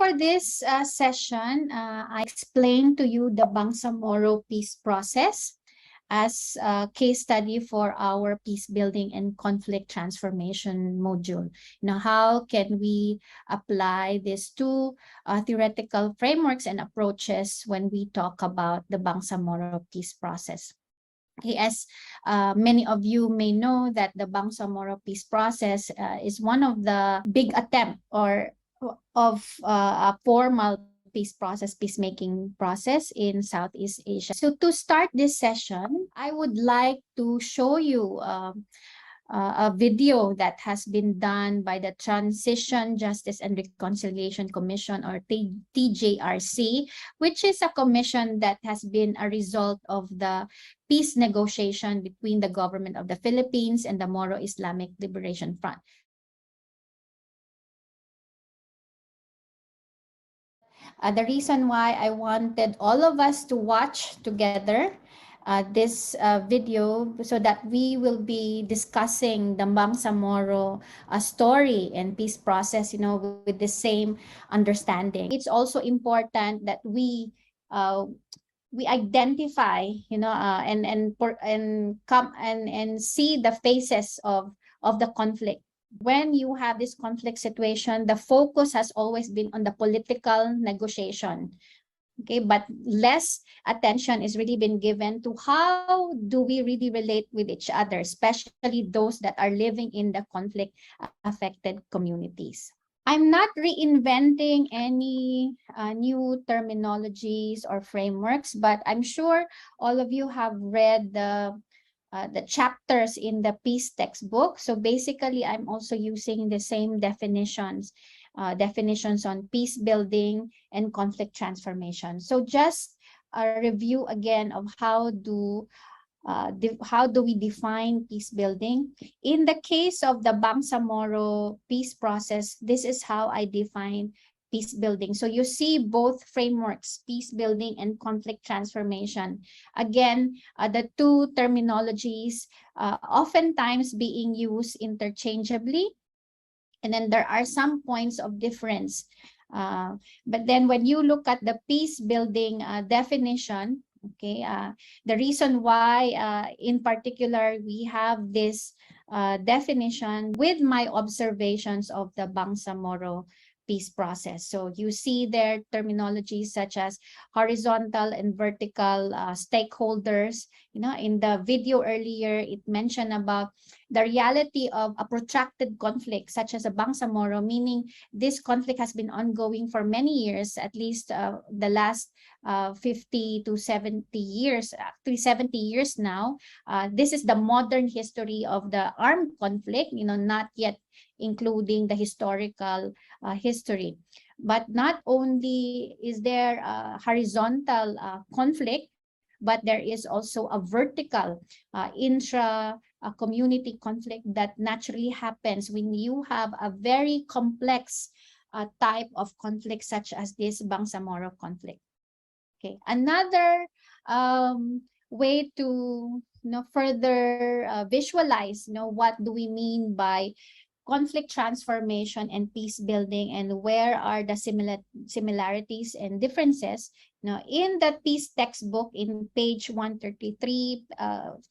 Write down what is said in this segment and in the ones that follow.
for this session, I explained to you the Bangsamoro peace process as a case study for our peace building and conflict transformation module. How can we apply these two theoretical frameworks and approaches when we talk about the Bangsamoro peace process? Okay, as many of you may know that the Bangsamoro peace process is one of the big attempt of a formal peacemaking process in Southeast Asia. So to start this session, I would like to show you a video that has been done by the Transition Justice and Reconciliation Commission, or TJRC, which is a commission that has been a result of the peace negotiation between the government of the Philippines and the Moro Islamic Liberation Front. The reason why I wanted all of us to watch together this video so that we will be discussing the Bangsamoro story and peace process, with the same understanding. It's also important that we identify, and see the phases of the conflict. When you have this conflict situation, the focus has always been on the political negotiation. Okay, but less attention is really been given to how do we really relate with each other, especially those that are living in the conflict affected communities. I'm not reinventing any new terminologies or frameworks, but I'm sure all of you have read the chapters in the peace textbook. So basically, I'm also using the same definitions on peace building and conflict transformation. So just a review again of how do we define peace building. In the case of the Bangsamoro peace process, this is how I define peace building. So you see both frameworks, peace building and conflict transformation. Again, the two terminologies oftentimes being used interchangeably, and then there are some points of difference. But then when you look at the peace building definition, okay, the reason why in particular we have this definition with my observations of the Bangsamoro peace process. So you see their terminologies such as horizontal and vertical stakeholders. In the video earlier, it mentioned about the reality of a protracted conflict such as a Bangsamoro, meaning this conflict has been ongoing for many years, at least the last 50 to 70 years, actually 70 years now. This is the modern history of the armed conflict, not yet including the historical history. But not only is there a horizontal conflict, but there is also a vertical intra-community conflict that naturally happens when you have a very complex type of conflict such as this Bangsamoro conflict. Okay, another way to further visualize what do we mean by conflict transformation and peace building, and where are the similarities and differences. In the peace textbook in page 133,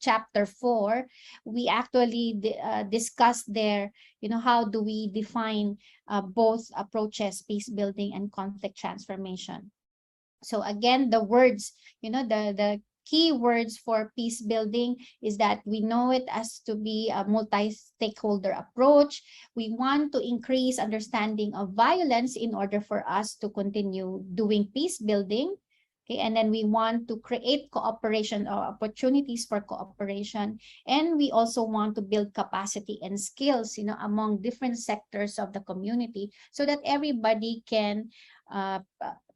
chapter 4, we actually discussed there, how do we define both approaches, peace building and conflict transformation. So again, the words, the key words for peace building is that we know it as to be a multi-stakeholder approach. We want to increase understanding of violence in order for us to continue doing peace building. Okay, and then we want to create cooperation or opportunities for cooperation. And we also want to build capacity and skills, among different sectors of the community so that everybody can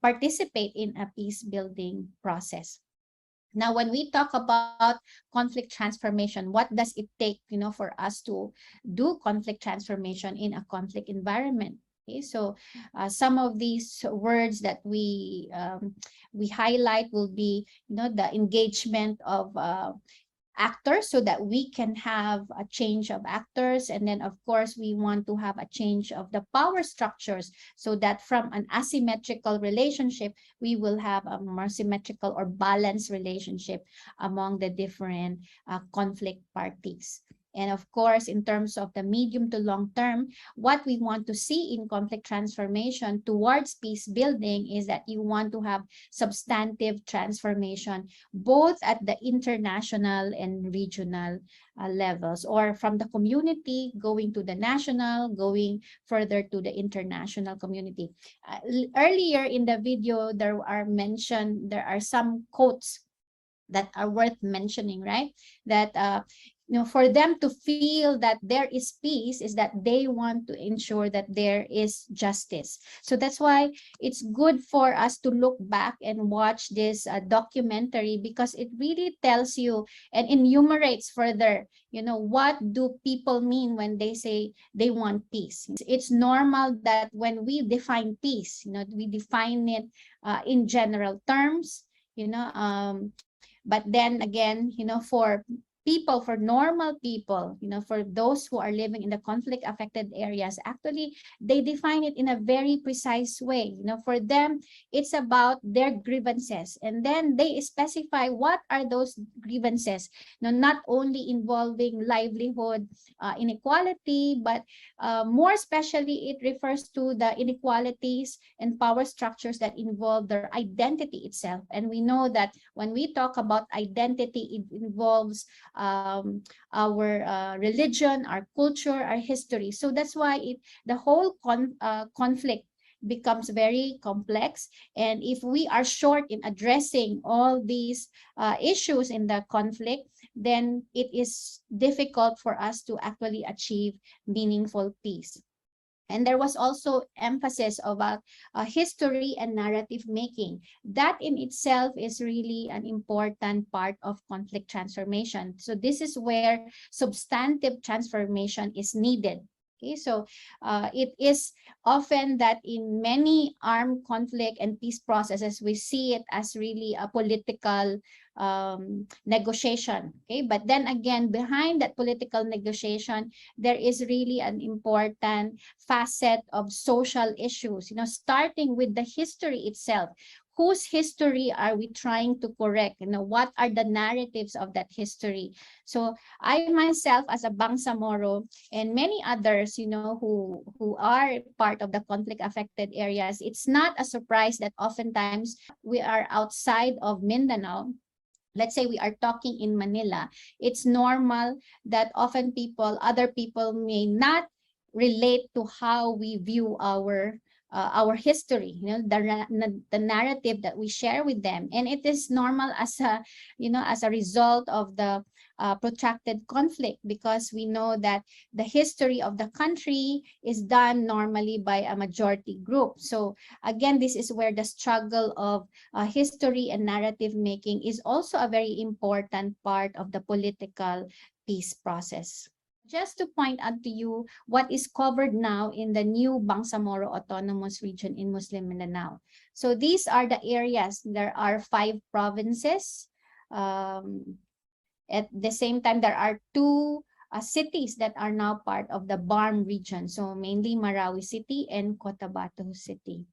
participate in a peace building process. Now, when we talk about conflict transformation, what does it take, for us to do conflict transformation in a conflict environment? Okay, so some of these words that we highlight will be, the engagement of actors so that we can have a change of actors. And then, of course, we want to have a change of the power structures so that from an asymmetrical relationship, we will have a more symmetrical or balanced relationship among the different conflict parties. And of course, in terms of the medium to long term, what we want to see in conflict transformation towards peace building is that you want to have substantive transformation, both at the international and regional levels, or from the community going to the national, going further to the international community. Earlier in the video, there are some quotes that are worth mentioning, right? That for them to feel that there is peace is that they want to ensure that there is justice. So that's why it's good for us to look back and watch this documentary, because it really tells you and enumerates further, what do people mean when they say they want peace. It's normal that when we define peace, we define it in general terms, but then again, for normal people, for those who are living in the conflict affected areas, actually, they define it in a very precise way. For them, it's about their grievances. And then they specify what are those grievances, not only involving livelihood inequality, but more especially, it refers to the inequalities and power structures that involve their identity itself. And we know that when we talk about identity, it involves our religion, our culture, our history. So that's why the whole conflict becomes very complex. And if we are short in addressing all these issues in the conflict, then it is difficult for us to actually achieve meaningful peace. And there was also emphasis about history and narrative making. That in itself is really an important part of conflict transformation. So this is where substantive transformation is needed. Okay, so it is often that in many armed conflict and peace processes, we see it as really a political negotiation. Okay, but then again, behind that political negotiation, there is really an important facet of social issues, starting with the history itself. Whose history are we trying to correct? What are the narratives of that history? So I myself, as a Bangsamoro, and many others, who are part of the conflict affected areas, it's not a surprise that oftentimes we are outside of Mindanao. Let's say we are talking in Manila, it's normal that often other people may not relate to how we view our history, the narrative that we share with them. And it is normal as a result of the protracted conflict, because we know that the history of the country is done normally by a majority group. So again, this is where the struggle of history and narrative making is also a very important part of the political peace process. Just to point out to you what is covered now in the new Bangsamoro Autonomous Region in Muslim Mindanao. So these are the areas. There are 5 provinces. At the same time, there are 2 cities that are now part of the BARM region. So mainly Marawi City and Cotabato City.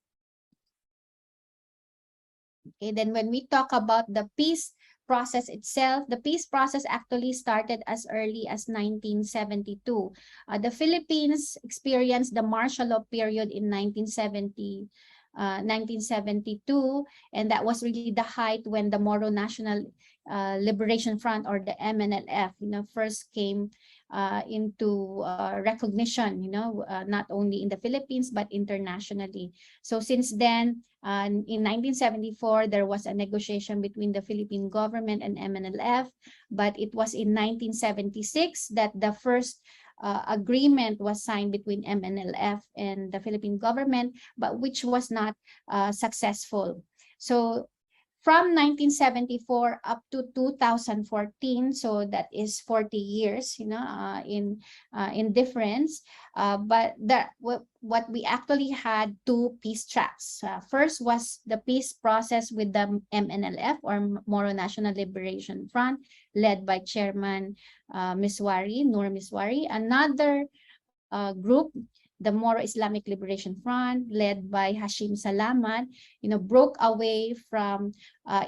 Okay, then when we talk about the peace process itself, the peace process actually started as early as 1972. The Philippines experienced the martial law period in 1972, and that was really the height when the Moro National Liberation Front, or the MNLF, first came into recognition, not only in the Philippines but internationally. So since then, in 1974, there was a negotiation between the Philippine government and MNLF, but it was in 1976 that the first agreement was signed between MNLF and the Philippine government, but which was not successful. So from 1974 up to 2014, so that is 40 years, in difference. But what we actually had two peace tracks. First was the peace process with the MNLF, or Moro National Liberation Front, led by Chairman Nur Miswari. Another group, the Moro Islamic Liberation Front, led by Hashim Salamat, broke away from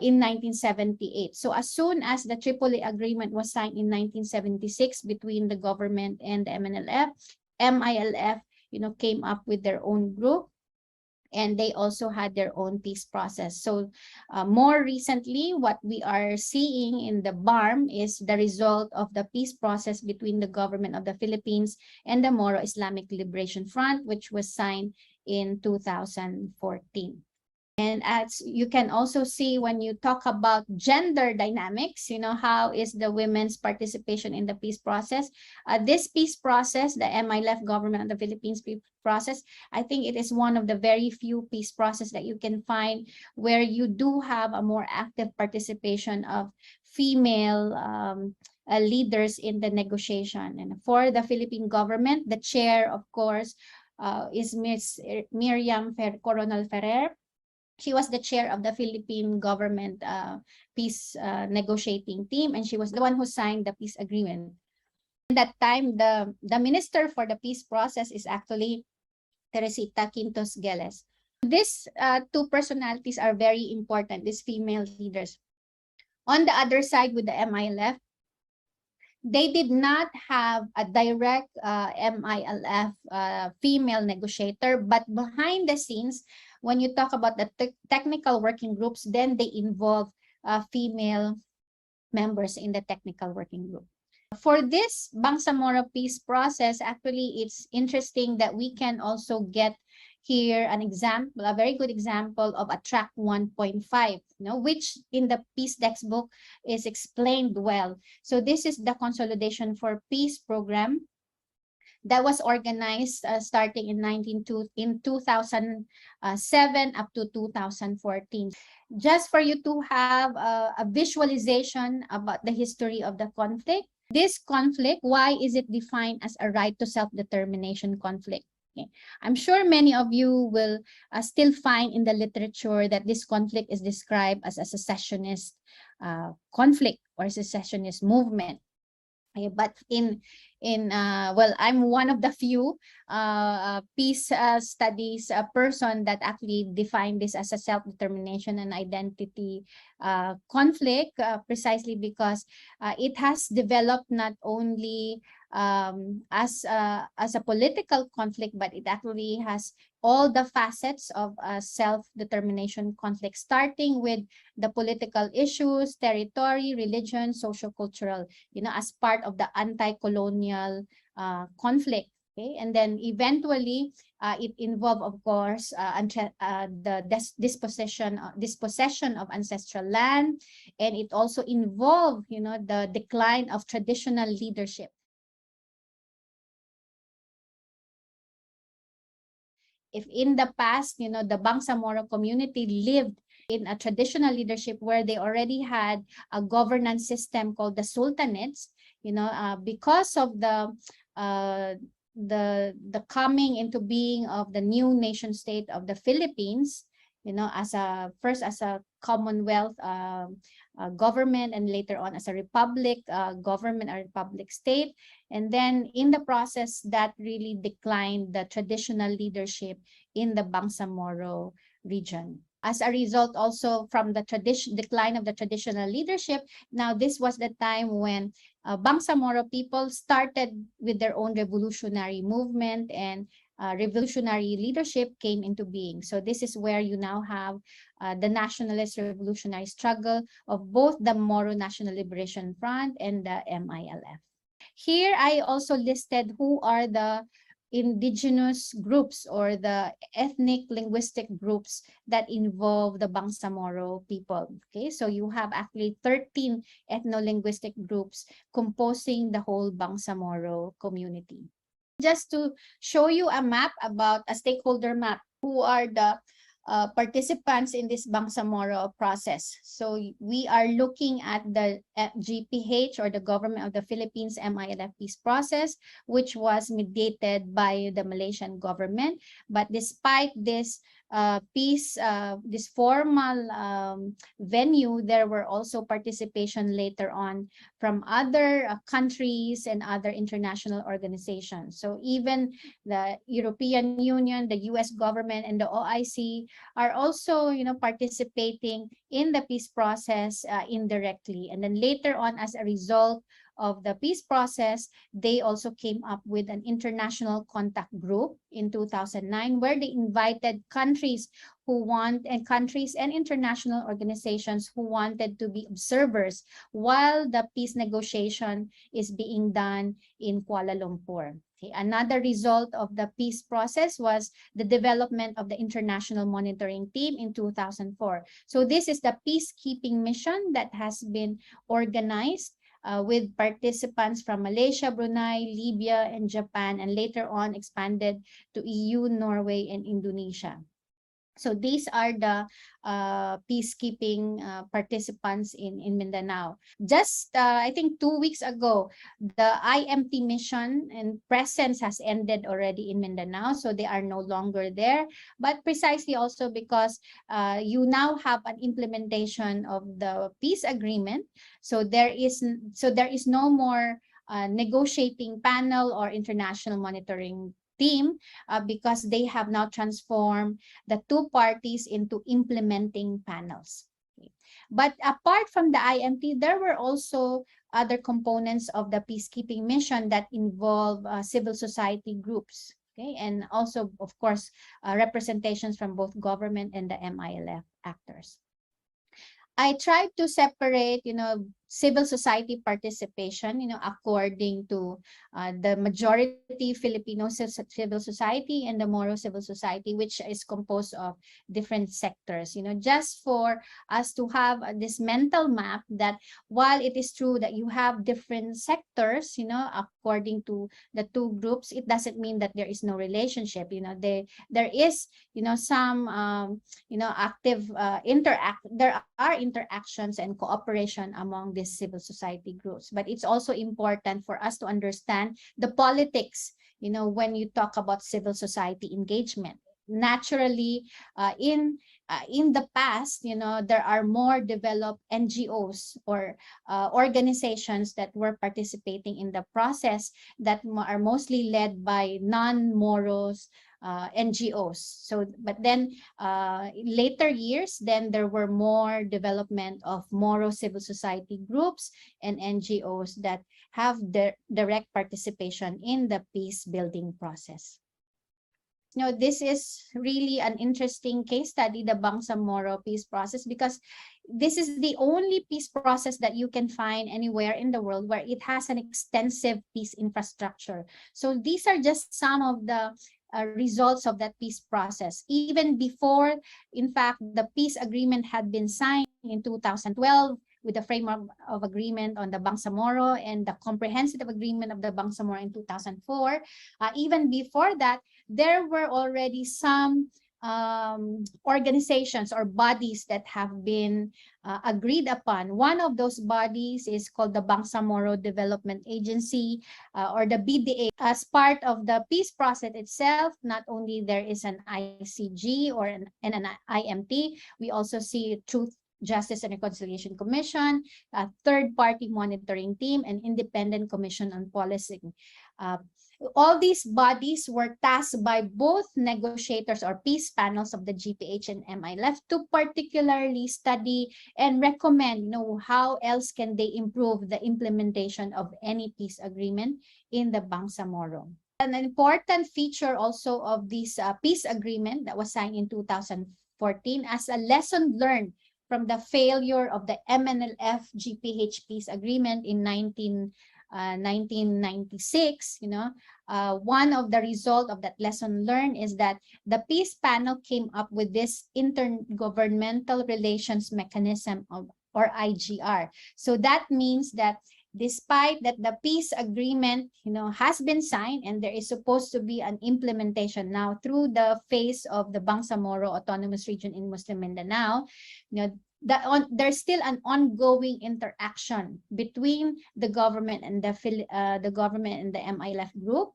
in 1978. So as soon as the Tripoli Agreement was signed in 1976 between the government and the MILF, came up with their own group, and they also had their own peace process. So more recently, what we are seeing in the BARM is the result of the peace process between the government of the Philippines and the Moro Islamic Liberation Front, which was signed in 2014. And as you can also see, when you talk about gender dynamics, how is the women's participation in the peace process? This peace process, the MILF government of the Philippines peace process, I think it is one of the very few peace process that you can find where you do have a more active participation of female leaders in the negotiation. And for the Philippine government, the chair, of course, is Ms. Miriam Coronel Ferrer. She was the chair of the Philippine government peace negotiating team, and she was the one who signed the peace agreement. At that time, the minister for the peace process is actually Teresita Quintos Geles. These two personalities are very important, these female leaders. On the other side, with the MILF, they did not have a direct MILF female negotiator, but behind the scenes, when you talk about the technical working groups, then they involve female members in the technical working group. For this Bangsamoro peace process, actually, it's interesting that we can also get here an example, a very good example of a track 1.5, which in the peace textbook is explained well. So this is the Consolidation for Peace program that was organized starting in 2007 up to 2014. Just for you to have a visualization about the history of the conflict. This conflict, why is it defined as a right to self-determination conflict? Okay. I'm sure many of you will still find in the literature that this conflict is described as a secessionist conflict or secessionist movement. Okay, but well, I'm one of the few peace studies person that actually define this as a self-determination and identity conflict, precisely because it has developed not only as a political conflict, but it actually has all the facets of a self-determination conflict, starting with the political issues, territory, religion, social-cultural, as part of the anti-colonial conflict. Okay, and then eventually it involved, of course, the dispossession of ancestral land, and it also involved, the decline of traditional leadership. If in the past, the Bangsamoro community lived in a traditional leadership where they already had a governance system called the sultanates, because of the coming into being of the new nation state of the Philippines, as a Commonwealth government, and later on as a republic government, a republic state. And then in the process, that really declined the traditional leadership in the Bangsamoro region. As a result, also from the decline of the traditional leadership, now this was the time when Bangsamoro people started with their own revolutionary movement, and revolutionary leadership came into being. So this is where you now have the nationalist revolutionary struggle of both the Moro National Liberation Front and the MILF. Here I also listed who are the indigenous groups or the ethnic linguistic groups that involve the Bangsamoro people. Okay, so you have actually 13 ethno-linguistic groups composing the whole Bangsamoro community. Just to show you a map, about a stakeholder map, who are the participants in this Bangsamoro process. So we are looking at the GPH, or the Government of the Philippines MILF peace process, which was mediated by the Malaysian government. But despite this this formal venue, there were also participation later on from other countries and other international organizations. So even the European Union, the US government, and the OIC are also, participating in the peace process indirectly. And then later on, as a result of the peace process, they also came up with an international contact group in 2009, where they invited countries countries and international organizations who wanted to be observers while the peace negotiation is being done in Kuala Lumpur. Okay. Another result of the peace process was the development of the International Monitoring Team in 2004. So this is the peacekeeping mission that has been organized with participants from Malaysia, Brunei, Libya, and Japan, and later on expanded to EU, Norway, and Indonesia. So these are the peacekeeping participants in Mindanao. Just, I think 2 weeks ago, the IMT mission and presence has ended already in Mindanao, so they are no longer there. But precisely also because you now have an implementation of the peace agreement, so there is no more negotiating panel or international monitoring team because they have now transformed the two parties into implementing panels. Okay. But apart from the IMT, there were also other components of the peacekeeping mission that involve civil society groups. Okay, and also, of course, representations from both government and the MILF actors. I tried to separate, civil society participation, according to the majority Filipino civil society and the Moro civil society, which is composed of different sectors, just for us to have this mental map that while it is true that you have different sectors, according to the two groups, it doesn't mean that there is no relationship. There is, some, active there are interactions and cooperation among these civil society groups. But it's also important for us to understand the politics, when you talk about civil society engagement. Naturally, in the past, there are more developed NGOs or organizations that were participating in the process that are mostly led by non-Moros NGOs. So, but then later years, then there were more development of Moro civil society groups and NGOs that have direct participation in the peace building process. This is really an interesting case study, the Bangsamoro peace process, because this is the only peace process that you can find anywhere in the world where it has an extensive peace infrastructure. So these are just some of the results of that peace process. Even before, in fact, the peace agreement had been signed in 2012 with the framework of agreement on the Bangsamoro and the comprehensive agreement of the Bangsamoro in 2004. Even before that, there were already some organizations or bodies that have been agreed upon. One of those bodies is called the Bangsamoro Development Agency, or the BDA. As part of the peace process itself, not only there is an ICG or an IMT, we also see Truth, Justice and Reconciliation Commission, a third-party monitoring team, and independent commission on policy. All these bodies were tasked by both negotiators or peace panels of the GPH and MILF to particularly study and recommend, how else can they improve the implementation of any peace agreement in the Bangsamoro. An important feature also of this peace agreement that was signed in 2014 as a lesson learned from the failure of the MNLF GPH peace agreement in 1996, one of the result of that lesson learned is that the peace panel came up with this intergovernmental relations mechanism or IGR. So that means that despite that the peace agreement, has been signed and there is supposed to be an implementation now through the phase of the Bangsamoro Autonomous Region in Muslim Mindanao, there's still an ongoing interaction between the government and the government and the MILF group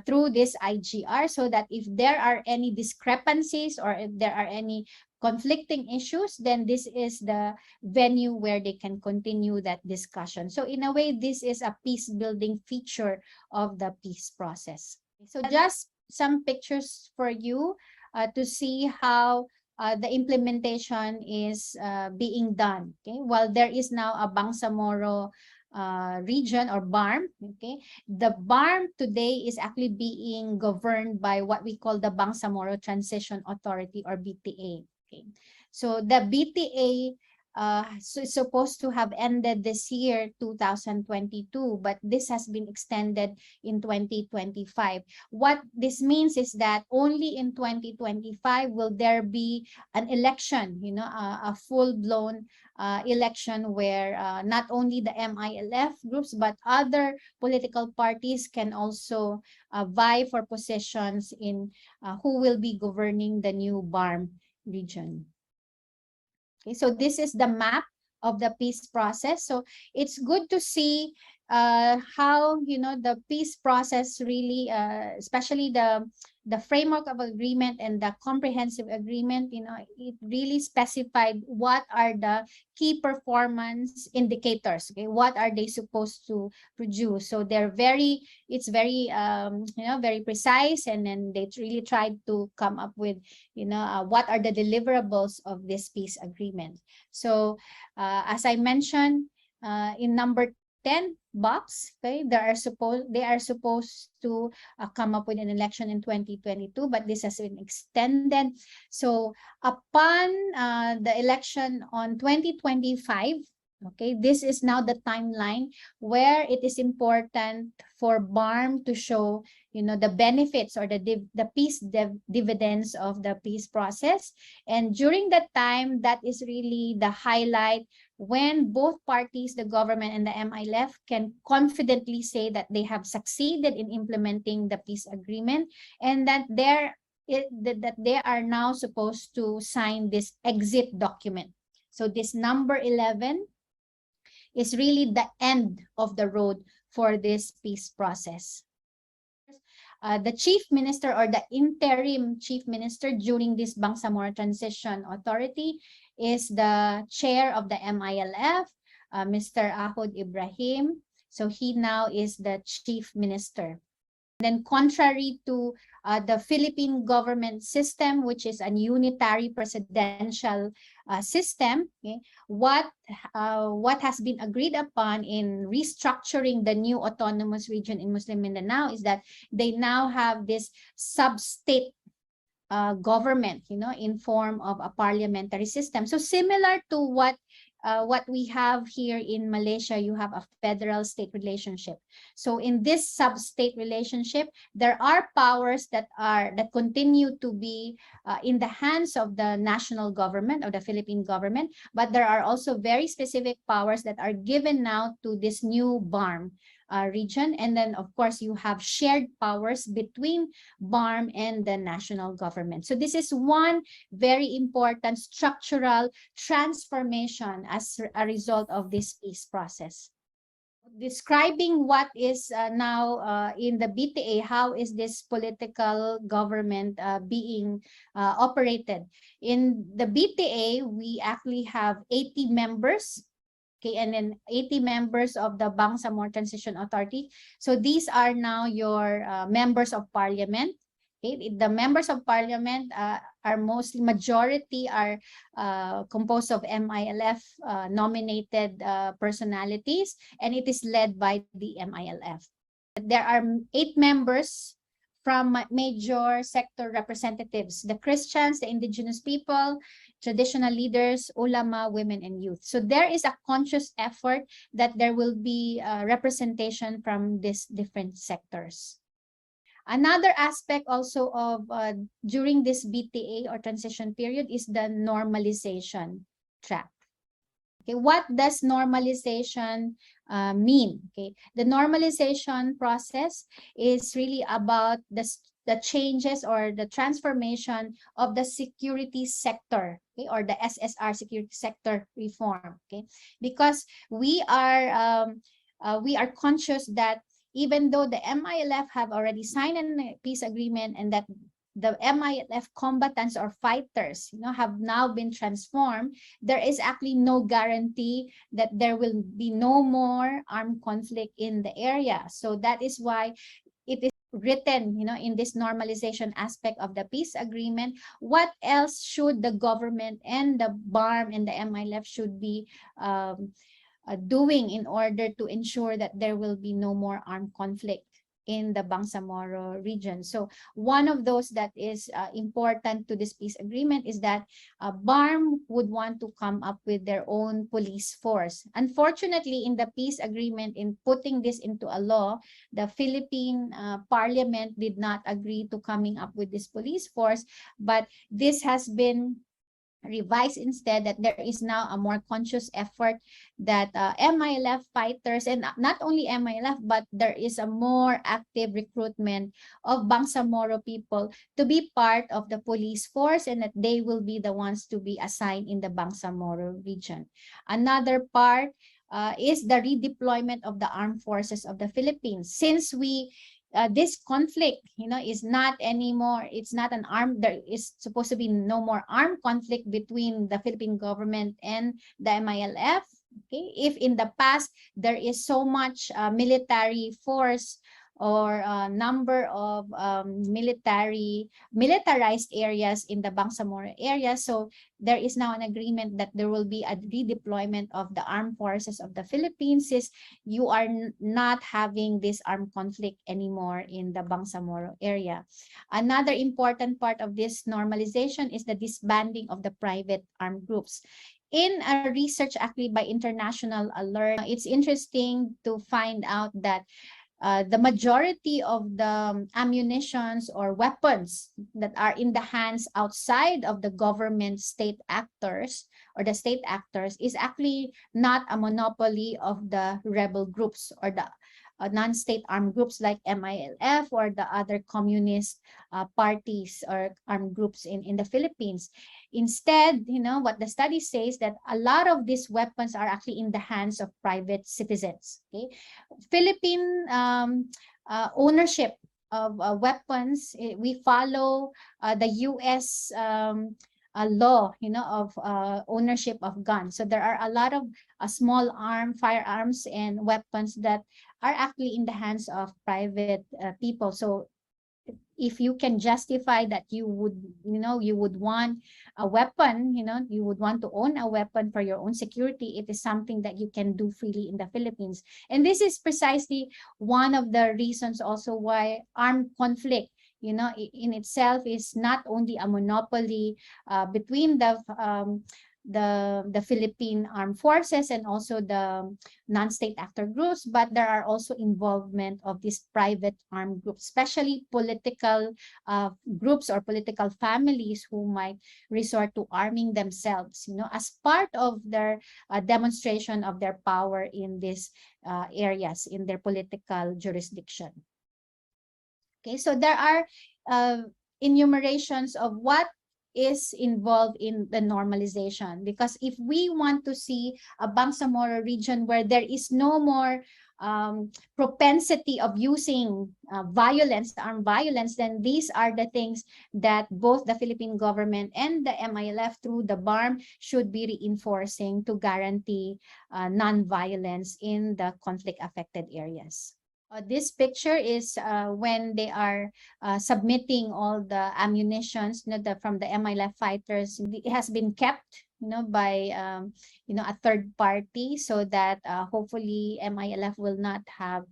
through this IGR, so that if there are any discrepancies or if there are any conflicting issues, then this is the venue where they can continue that discussion. So in a way, this is a peace building feature of the peace process. So just some pictures for you to see how the implementation is being done. Okay, while there is now a Bangsamoro region or BARM, okay, the BARM today is actually being governed by what we call the Bangsamoro Transition Authority, or BTA. Okay, so the BTA is supposed to have ended this year, 2022, but this has been extended in 2025. What this means is that only in 2025 will there be an election, a full-blown election where not only the MILF groups but other political parties can also vie for positions in who will be governing the new BARM region. Okay, so this is the map of the peace process. So it's good to see how the peace process really, especially the framework of agreement and the comprehensive agreement, it really specified what are the key performance indicators. Okay, what are they supposed to produce? So it's very very precise, and then they really tried to come up with what are the deliverables of this peace agreement. So as I mentioned, in number 10 box, okay, they are supposed to come up with an election in 2022, but this has been extended. So upon the election on 2025, okay, this is now the timeline where it is important for BARM to show the benefits or the peace dividends of the peace process. And during that time, that is really the highlight when both parties, the government and the MILF, can confidently say that they have succeeded in implementing the peace agreement, and that they are now supposed to sign this exit document. So this number 11 is really the end of the road for this peace process. The chief minister or the interim chief minister during this Bangsamoro Transition Authority is the chair of the MILF, Mr. Ahod Ibrahim. So he now is the chief minister. Then contrary to the Philippine government system, which is a unitary presidential system, okay, what has been agreed upon in restructuring the new autonomous region in Muslim Mindanao is that they now have this sub-state government, in form of a parliamentary system. So similar to what we have here in Malaysia, you have a federal-state relationship. So in this sub-state relationship, there are powers that continue to be in the hands of the national government or the Philippine government, but there are also very specific powers that are given now to this new BARM region. And then, of course, you have shared powers between BARM and the national government. So this is one very important structural transformation as a result of this peace process. Describing what is now in the BTA, how is this political government being operated? In the BTA, we actually have 80 members. Okay, and then 80 members of the Bangsamoro Transition Authority. So these are now your members of parliament. Okay, the members of parliament are mostly, majority are composed of MILF nominated personalities, and it is led by the MILF. There are 8 members from major sector representatives: the Christians, the indigenous people, traditional leaders, ulama, women, and youth. So there is a conscious effort that there will be representation from these different sectors. Another aspect also of during this BTA or transition period is the normalization track. Okay, what does normalization mean? Okay, the normalization process is really about the changes or the transformation of the security sector, okay, or the SSR security sector reform. Okay, because we are conscious that even though the MILF have already signed a peace agreement and that the MILF combatants or fighters, have now been transformed, there is actually no guarantee that there will be no more armed conflict in the area. So that is why it is written, in this normalization aspect of the peace agreement. What else should the government and the BARM and the MILF should be doing in order to ensure that there will be no more armed conflict in the Bangsamoro region? So one of those that is important to this peace agreement is that BARM would want to come up with their own police force. Unfortunately, in the peace agreement, in putting this into a law, the Philippine parliament did not agree to coming up with this police force, but this has been revise instead, that there is now a more conscious effort that MILF fighters, and not only MILF, but there is a more active recruitment of Bangsamoro people to be part of the police force, and that they will be the ones to be assigned in the Bangsamoro region. Another part is the redeployment of the armed forces of the Philippines. Since this conflict, is not anymore, it's not an armed, there is supposed to be no more armed conflict between the Philippine government and the MILF. Okay, if in the past there is so much military force or number of militarized areas in the Bangsamoro area, so there is now an agreement that there will be a redeployment of the armed forces of the Philippines, since you are not having this armed conflict anymore in the Bangsamoro area. Another important part of this normalization is the disbanding of the private armed groups. In a research actually by International Alert, it's interesting to find out that the majority of the ammunitions or weapons that are in the hands outside of the government state actors or the state actors is actually not a monopoly of the rebel groups or the non-state armed groups like MILF or the other communist parties or armed groups in the Philippines. Instead, what the study says, that a lot of these weapons are actually in the hands of private citizens. Okay, Philippine ownership of weapons, we follow the U.S. Law, of ownership of guns. So there are a lot of small firearms and weapons that are actually in the hands of private people. So if you can justify that you would want a weapon, you would want to own a weapon for your own security, it is something that you can do freely in the Philippines. And this is precisely one of the reasons also why armed conflict, in itself is not only a monopoly between the Philippine armed forces and also the non-state actor groups, but there are also involvement of these private armed groups, especially political groups or political families who might resort to arming themselves, as part of their demonstration of their power in these areas in their political jurisdiction. Okay, so there are enumerations of what is involved in the normalization, because if we want to see a Bangsamoro region where there is no more propensity of using violence, armed violence, then these are the things that both the Philippine government and the MILF through the BARM should be reinforcing to guarantee non-violence in the conflict-affected areas. This picture is when they are submitting all the ammunitions, from the MILF fighters. It has been kept, by a third party, so that hopefully MILF will not have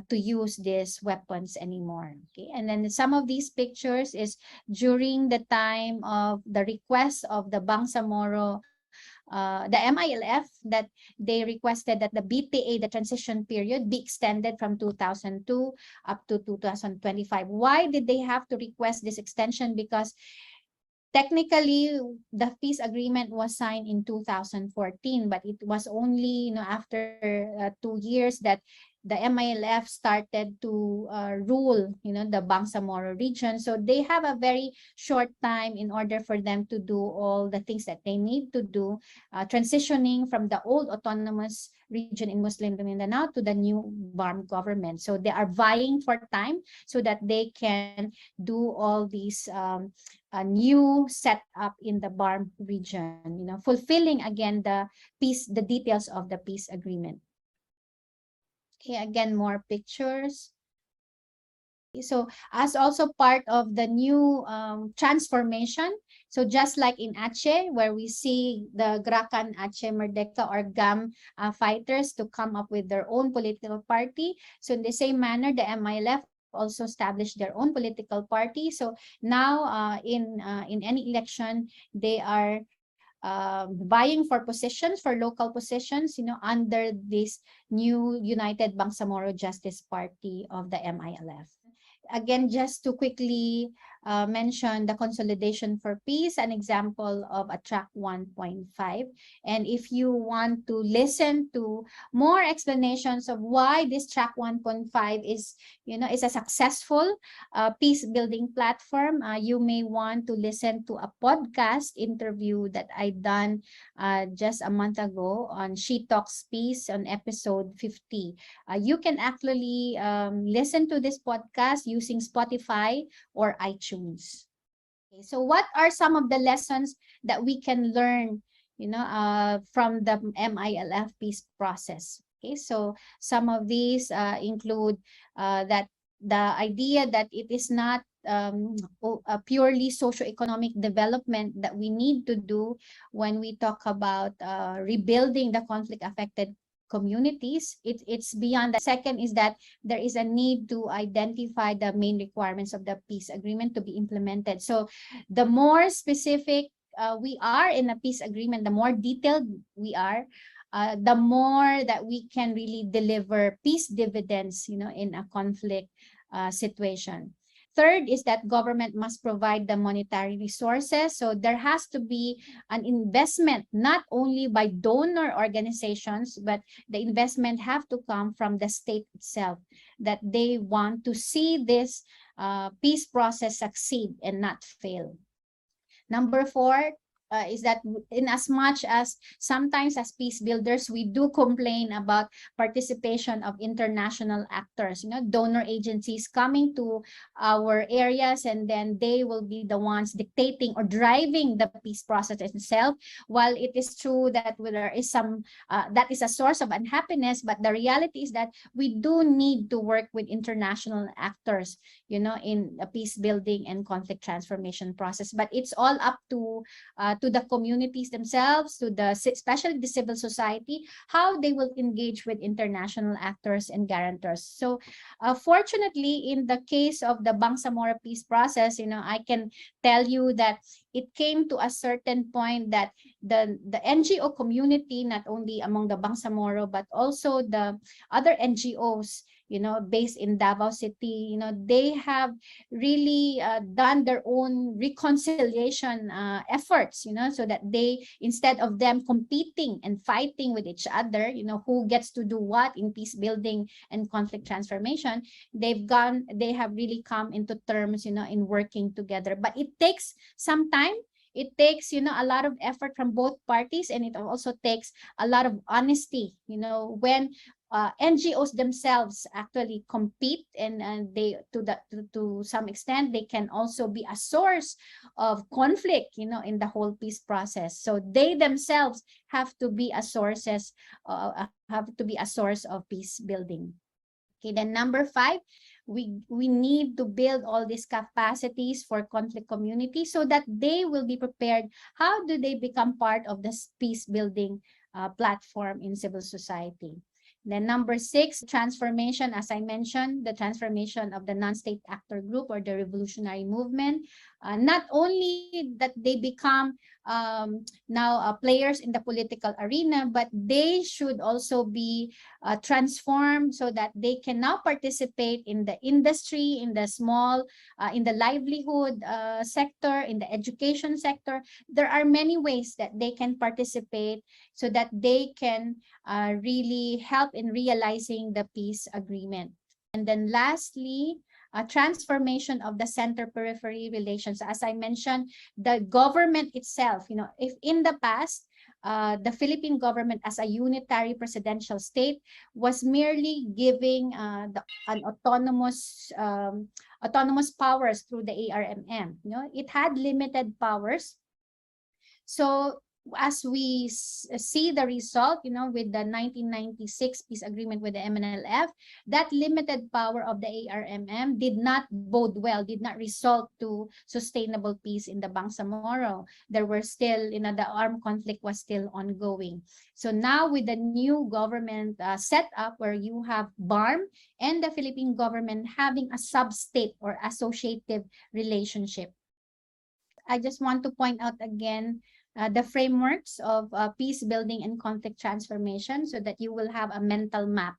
to use these weapons anymore. Okay, and then some of these pictures is during the time of the request of the Bangsamoro. The MILF, that they requested that the BTA, the transition period, be extended from 2002 up to 2025. Why did they have to request this extension? Because technically, the peace agreement was signed in 2014, but it was only, after 2 years that the MILF started to rule, the Bangsamoro region. So they have a very short time in order for them to do all the things that they need to do, transitioning from the old autonomous region in Muslim Mindanao to the new BARM government. So they are vying for time so that they can do all these a new setup in the BARM region, fulfilling again the details of the peace agreement. Okay, again, more pictures. So as also part of the new transformation, so just like in Aceh, where we see the Gerakan Aceh Merdeka or GAM fighters to come up with their own political party. So in the same manner, the MILF also established their own political party. So now in any election, they are vying for positions, for local positions, under this new United Bangsamoro Justice Party of the MILF. Again, just to quickly mention the Consolidation for Peace, an example of a track 1.5. And if you want to listen to more explanations of why this track 1.5 is a successful peace building platform, you may want to listen to a podcast interview that I done just a month ago on She Talks Peace on episode 50. You can actually listen to this podcast using Spotify or iTunes. Okay, so what are some of the lessons that we can learn, from the MILF peace process? Okay, so some of these include that the idea that it is not a purely socioeconomic development that we need to do when we talk about rebuilding the conflict-affected communities. It's beyond that. Second is that there is a need to identify the main requirements of the peace agreement to be implemented. So the more specific we are in a peace agreement, the more detailed we are, the more that we can really deliver peace dividends, in a conflict situation. Third is that government must provide the monetary resources. So there has to be an investment, not only by donor organizations, but the investment have to come from the state itself, that they want to see this peace process succeed and not fail. Number four, is that in as much as sometimes as peace builders, we do complain about participation of international actors, donor agencies coming to our areas, and then they will be the ones dictating or driving the peace process itself. While it is true that there is some, that is a source of unhappiness, but the reality is that we do need to work with international actors, in a peace building and conflict transformation process. But it's all up to the communities themselves, to especially the civil society, how they will engage with international actors and guarantors. So fortunately, in the case of the Bangsamoro peace process, I can tell you that it came to a certain point that the NGO community, not only among the Bangsamoro, but also the other NGOs, based in Davao City, they have really done their own reconciliation efforts, so that they, instead of them competing and fighting with each other, who gets to do what in peace building and conflict transformation, they have really come into terms, in working together. But it takes some time. It takes, a lot of effort from both parties, and it also takes a lot of honesty, when NGOs themselves actually compete, and they to some extent they can also be a source of conflict, in the whole peace process. So they themselves have to be a source of peace building. Okay, then number 5, we need to build all these capacities for conflict communities so that they will be prepared. How do they become part of this peace building platform in civil society? Then number 6, transformation, as I mentioned, the transformation of the non-state actor group or the revolutionary movement. Not only that they become now players in the political arena, but they should also be transformed so that they can now participate in the industry, in the small, in the livelihood sector, in the education sector. There are many ways that they can participate so that they can really help in realizing the peace agreement. And then lastly, a transformation of the center-periphery relations. As I mentioned, the government itself, if in the past, the Philippine government as a unitary presidential state was merely giving an autonomous powers through the ARMM. It had limited powers. So as we see the result, with the 1996 peace agreement with the MNLF, that limited power of the ARMM did not bode well, did not result to sustainable peace in the Bangsamoro. There were still, the armed conflict was still ongoing. So now with the new government set up where you have BARM and the Philippine government having a sub-state or associative relationship. I just want to point out again the frameworks of peace building and conflict transformation so that you will have a mental map.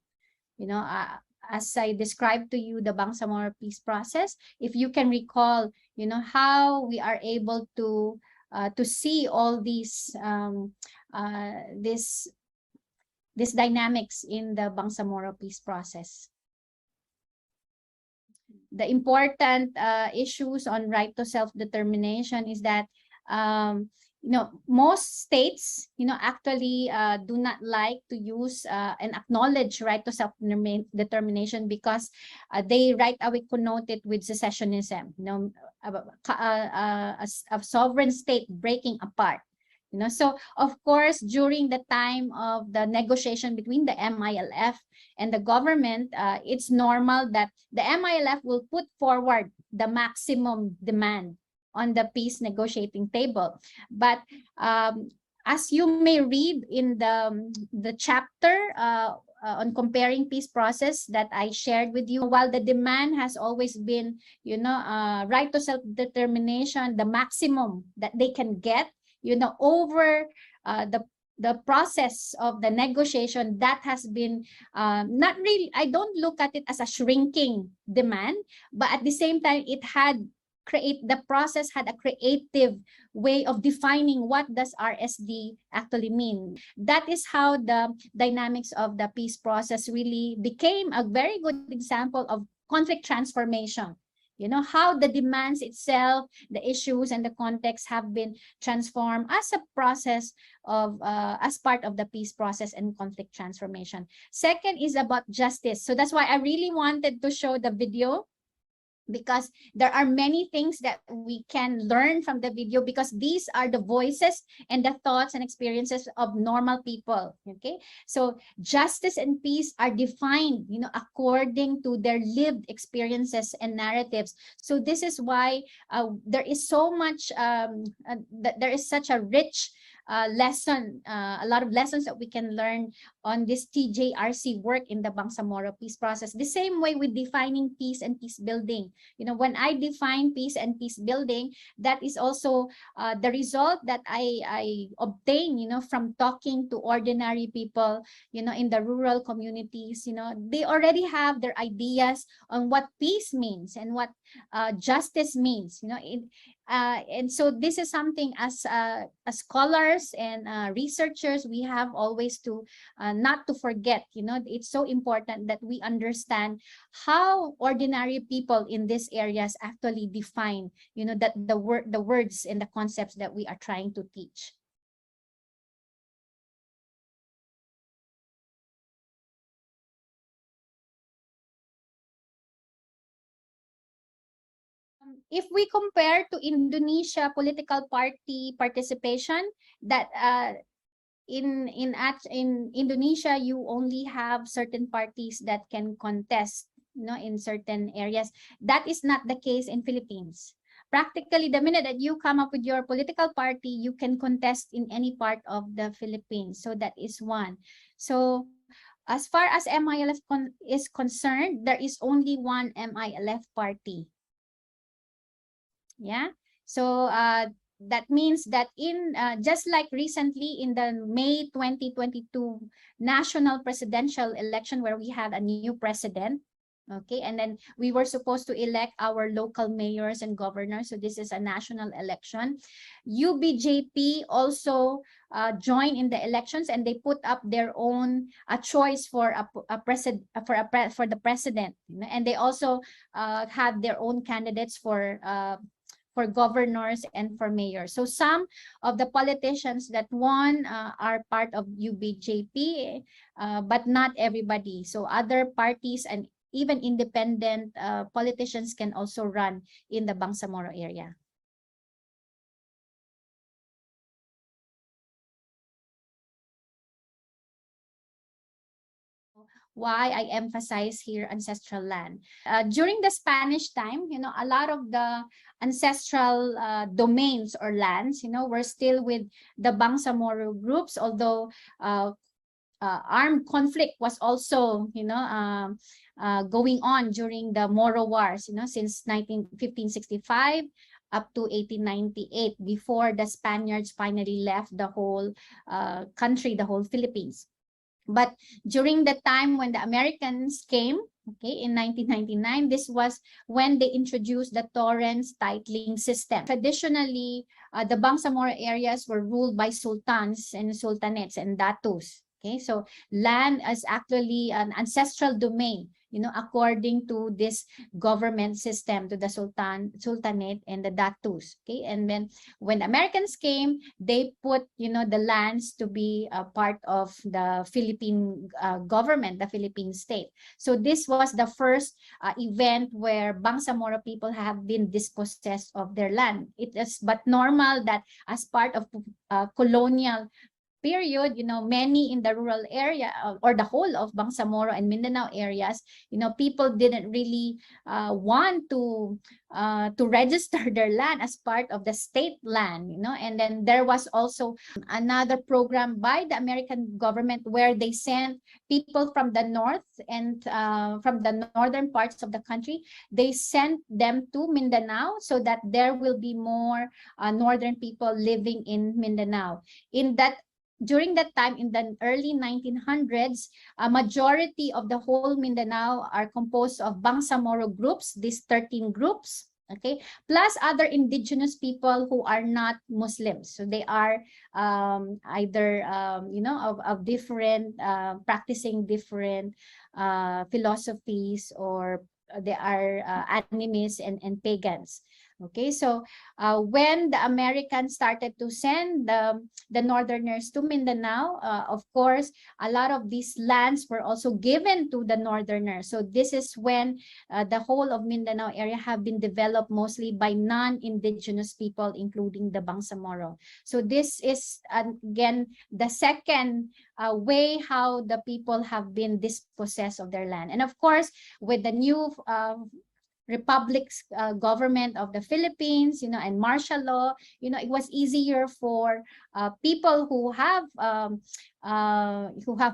As I described to you the Bangsamoro peace process, if you can recall, how we are able to see all these this dynamics in the Bangsamoro peace process. The important issues on right to self-determination is that most states actually do not like to use and acknowledge right to self-determination because they right away connote it with secessionism, a sovereign state breaking apart. So of course, during the time of the negotiation between the MILF and the government, it's normal that the MILF will put forward the maximum demand on the peace negotiating table. But as you may read in the chapter on comparing peace process that I shared with you, while the demand has always been, right to self-determination, the maximum that they can get, over the process of the negotiation, that has been not really, I don't look at it as a shrinking demand, but at the same time, the process had a creative way of defining what does RSD actually mean. That is how the dynamics of the peace process really became a very good example of conflict transformation. How the demands itself, the issues and the context have been transformed as a process of, as part of the peace process and conflict transformation. Second is about justice. So that's why I really wanted to show the video, because there are many things that we can learn from the video, because these are the voices and the thoughts and experiences of normal people. Okay, so justice and peace are defined according to their lived experiences and narratives. So this is why there is so much there is such a rich lesson, a lot of lessons that we can learn on this TJRC work in the Bangsamoro peace process. The same way with defining peace and peace building. When I define peace and peace building, that is also the result that I obtain, from talking to ordinary people, in the rural communities. They already have their ideas on what peace means and what justice means. And so this is something as scholars and researchers, we have always to not to forget. It's so important that we understand how ordinary people in these areas actually define, that the words and the concepts that we are trying to teach. If we compare to Indonesia political party participation, that in Indonesia, you only have certain parties that can contest, in certain areas. That is not the case in Philippines. Practically, the minute that you come up with your political party, you can contest in any part of the Philippines. So that is one. So as far as MILF is concerned, there is only one MILF party. Yeah. So That means that in just like recently in the May 2022 national presidential election, where we had a new president, okay, and then we were supposed to elect our local mayors and governors. So this is a national election. UBJP also joined in the elections, and they put up their own choice for for the president, you know? And they also had their own candidates for governors and for mayors. So some of the politicians that won are part of UBJP, but not everybody. So other parties and even independent politicians can also run in the Bangsamoro area. Why I emphasize here ancestral land. During the Spanish time, you know, a lot of the ancestral domains or lands, you know, were still with the Bangsamoro groups, although armed conflict was also, you know, going on during the Moro Wars, you know, since 1565 up to 1898, before the Spaniards finally left the whole country, the whole Philippines. But during the time when the Americans came, okay, in 1999, this was when they introduced the Torrens titling system. Traditionally, the Bangsamoro areas were ruled by sultans and sultanates and datus. Okay, so land is actually an ancestral domain, you know, according to this government system, to the sultanate and the datus. Okay, and then when Americans came, they put, you know, the lands to be a part of the Philippine government, the Philippine state. So this was the first event where Bangsamoro people have been dispossessed of their land. It is but normal that as part of colonial period, you know, many in the rural area or the whole of Bangsamoro and Mindanao areas, you know, people didn't really want to register their land as part of the state land, you know. And then there was also another program by the American government where they sent people from the north and from the northern parts of the country. They sent them to Mindanao so that there will be more northern people living in Mindanao. During that time, in the early 1900s, a majority of the whole Mindanao are composed of Bangsamoro groups, these 13 groups, okay, plus other indigenous people who are not Muslims. So they are either, you know, of different, practicing different philosophies, or they are animists and pagans. Okay, so when the Americans started to send the northerners to Mindanao, of course, a lot of these lands were also given to the northerners. So this is when the whole of Mindanao area have been developed mostly by non-indigenous people, including the Bangsamoro. So this is, again, the second way how the people have been dispossessed of their land. And of course, with the new Republic's government of the Philippines, you know, and martial law, you know, it was easier for people who have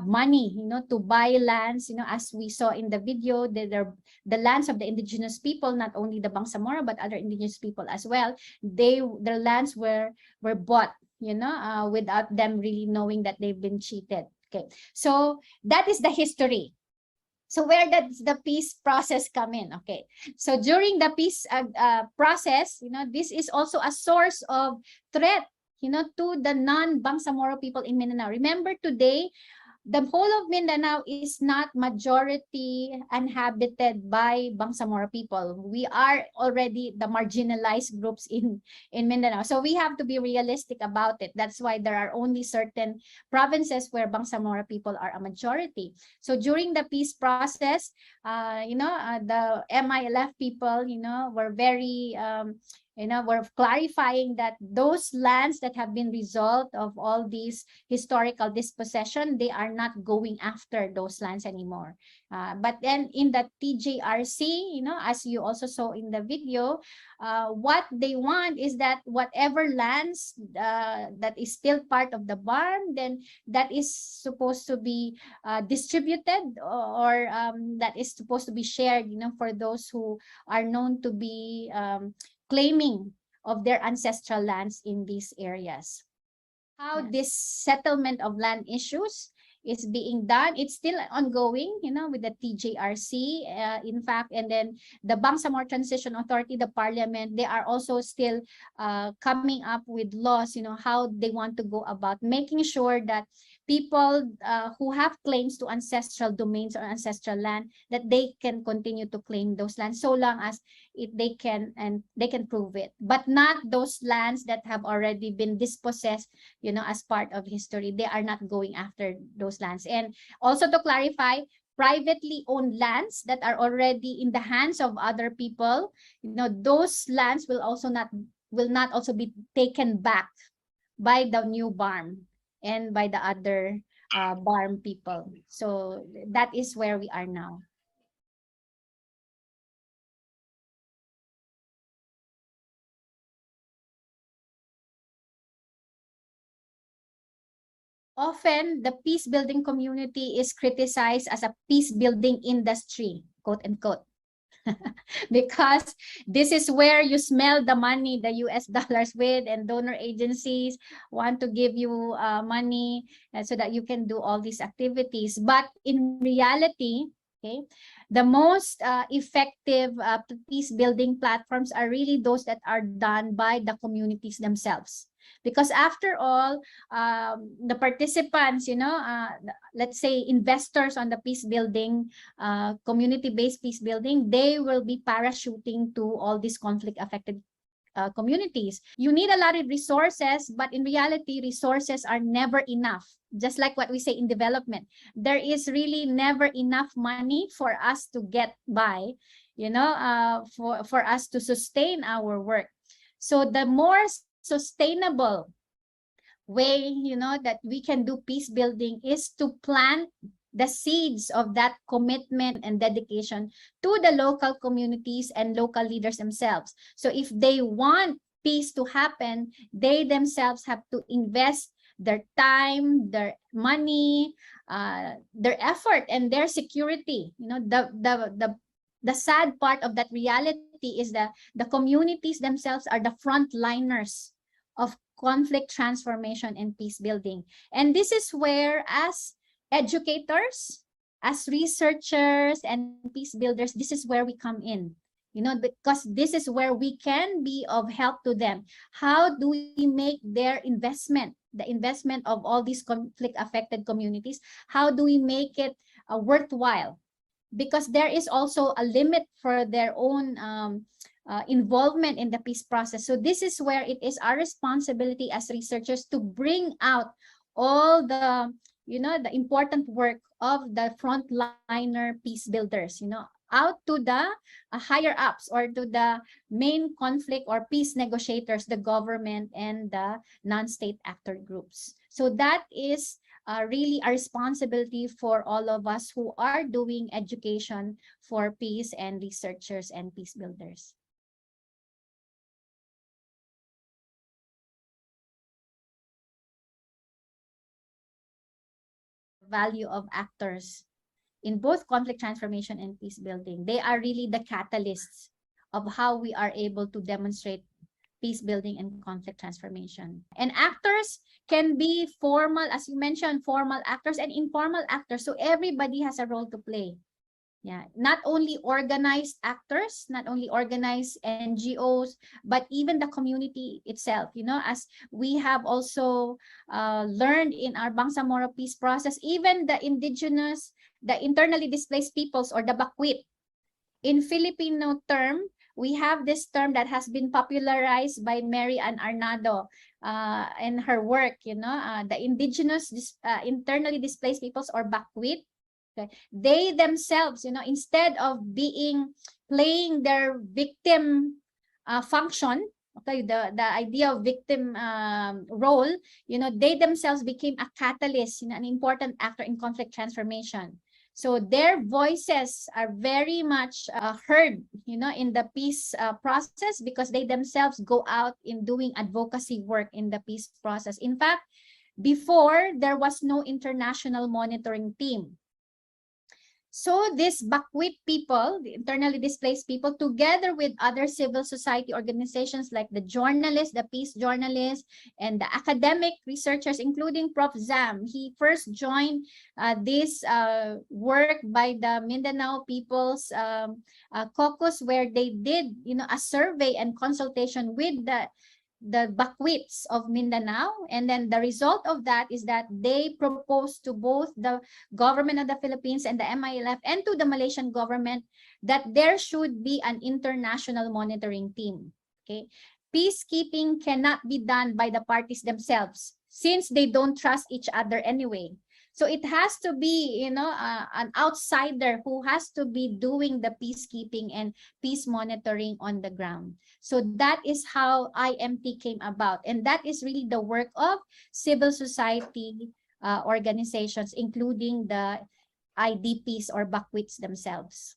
money, you know, to buy lands, you know, as we saw in the video, the lands of the indigenous people, not only the Bangsamoro, but other indigenous people as well. Their lands were bought, you know, without them really knowing that they've been cheated. Okay, so that is the history. So where does the peace process come in? Okay, so during the peace process, you know, this is also a source of threat, you know, to the non-Bangsamoro people in Mindanao. Remember, today, the whole of Mindanao is not majority inhabited by Bangsamoro people. We are already the marginalized groups in Mindanao. So we have to be realistic about it. That's why there are only certain provinces where Bangsamoro people are a majority. So during the peace process, you know, the MILF people, you know, were very you know, we're clarifying that those lands that have been result of all these historical dispossession, they are not going after those lands anymore. But then in the TJRC, you know, as you also saw in the video, what they want is that whatever lands that is still part of the barn, then that is supposed to be distributed, or that is supposed to be shared, you know, for those who are known to be claiming of their ancestral lands in these areas. How this settlement of land issues is being done, it's still ongoing, with the TJRC, in fact, and then the Bangsamoro Transition Authority, the Parliament, they are also still coming up with laws, how they want to go about making sure that people who have claims to ancestral domains or ancestral land, that they can continue to claim those lands so long as they can prove it, but not those lands that have already been dispossessed, as part of history. They are not going after those lands. And also to clarify, privately owned lands that are already in the hands of other people, those lands will not also be taken back by the new BARM and by the other BARM people. So that is where we are now. Often, the peace building community is criticized as a peace building industry, quote unquote. Because this is where you smell the money, the US dollars with, and donor agencies want to give you money so that you can do all these activities. But in reality, okay, the most effective peace building platforms are really those that are done by the communities themselves. Because after all, the participants, let's say investors on the peace building, community-based peace building, they will be parachuting to all these conflict-affected communities. You need a lot of resources, but in reality, resources are never enough. Just like what we say in development, there is really never enough money for us to get by, for us to sustain our work. So the more sustainable way, that we can do peace building is to plant the seeds of that commitment and dedication to the local communities and local leaders themselves. So if they want peace to happen, they themselves have to invest their time, their money, their effort, and their security. The sad part of that reality is that the communities themselves are the frontliners of conflict transformation and peace building. And this is where, as educators, as researchers and peace builders, this is where we come in, because this is where we can be of help to them. How do we make their investment, the investment of all these conflict affected communities, how do we make it worthwhile? Because there is also a limit for their own involvement in the peace process. So this is where it is our responsibility as researchers to bring out all the, the important work of the frontliner peace builders, out to the higher ups or to the main conflict or peace negotiators, the government and the non-state actor groups. So that is really a responsibility for all of us who are doing education for peace and researchers and peace builders. Value of actors in both conflict transformation and peace building. They are really the catalysts of how we are able to demonstrate peace building and conflict transformation. And actors can be formal, as you mentioned, formal actors and informal actors. So everybody has a role to play. Yeah, not only organized actors, not only organized NGOs, but even the community itself. As we have also learned in our Bangsamoro peace process, even the indigenous, the internally displaced peoples, or the Bakwit. In Filipino term, we have this term that has been popularized by Mary Ann Arnado in her work, the indigenous internally displaced peoples, or Bakwit. Okay. They themselves, instead of playing their victim function, okay, the idea of victim role, they themselves became a catalyst, an important actor in conflict transformation. So their voices are very much heard, in the peace process, because they themselves go out in doing advocacy work in the peace process. In fact, before, there was no international monitoring team. So these Bakwit people, the internally displaced people, together with other civil society organizations like the journalists, the peace journalists, and the academic researchers, including Prof. Zam, he first joined this work by the Mindanao People's Caucus, where they did, a survey and consultation with the Bakwits of Mindanao. And then the result of that is that they proposed to both the government of the Philippines and the MILF and to the Malaysian government that there should be an international monitoring team. Okay, peacekeeping cannot be done by the parties themselves since they don't trust each other anyway. So it has to be, an outsider who has to be doing the peacekeeping and peace monitoring on the ground. So that is how IMT came about. And that is really the work of civil society organizations, including the IDPs or Bakwits themselves.